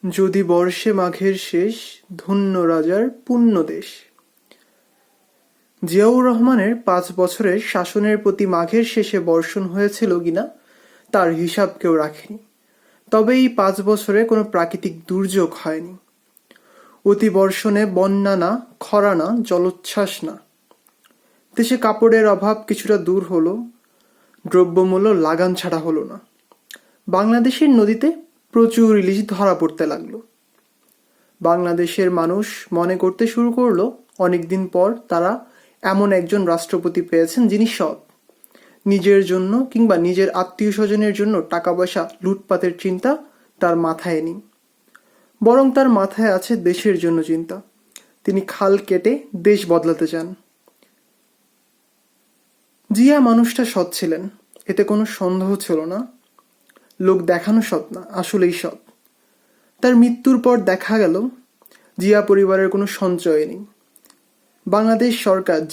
যদি বর্ষে মাঘের শেষ, ধন্য রাজার পুণ্য দেশ। জিয়াউর রহমানের ৫ বছরের শাসনের প্রতি মাঘের শেষে বর্ষণ হয়েছিল কিনা তার হিসাব কেউ রাখেনি। তবে এই ৫ বছরে কোনো প্রাকৃতিক দুর্যোগ হয়নি। অতিবর্ষণে বন্যা না, খরা না, জলোচ্ছ্বাস না। দেশে কাপড়ের অভাব কিছুটা দূর হলো, দ্রব্যমূল্য লাগাম ছাড়া হলো না। বাংলাদেশের নদীতে প্রচুর ইলিশ ধরা পড়তে লাগলো। বাংলাদেশের মানুষ মনে করতে শুরু করলো অনেকদিন পর তারা এমন একজন রাষ্ট্রপতি পেয়েছেন যিনি সৎ। নিজের জন্য কিংবা নিজের আত্মীয় স্বজনের জন্য টাকা পয়সা লুটপাটের চিন্তা তার মাথায় নেই, বরং তার মাথায় আছে দেশের জন্য চিন্তা। তিনি খাল কেটে দেশ বদলাতে চান। জিয়া মানুষটা সৎ ছিলেন, এতে কোনো সন্দেহ ছিল না। লোক দেখানো সৎ না, আসলেই সৎ। তার মৃত্যুর পর দেখা গেল জিয়া পরিবারের কোনো সঞ্চয় নেই। বাংলাদেশ সরকার